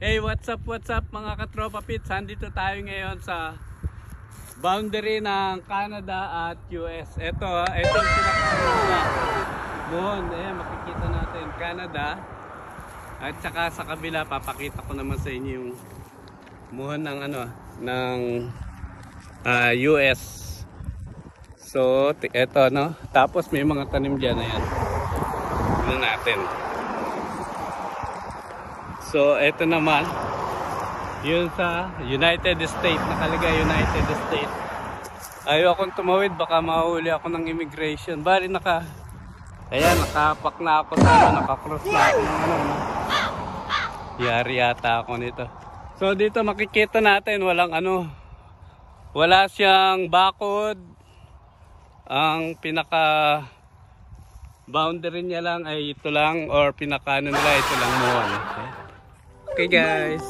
Hey, what's up mga katropa pits? Andito tayo ngayon sa boundary ng Canada at US. Ito yung pinaka doon, makikita natin Canada. At saka sa kabila, papakita ko naman sa inyo yung muhon ng US. So, eto no. Tapos may mga tanim diyan na yan. Tingnan natin. So, eto naman yun sa United States, nakalagay United States. Ayaw akong tumawid, baka mahuli ako ng immigration. Bali nakapak na ako sa nakakross na ako ng yari yata ako nito. So dito makikita natin wala siyang bakod. Ang pinaka boundary niya lang ay ito lang, or pinaka nila ito lang mo. Okay guys.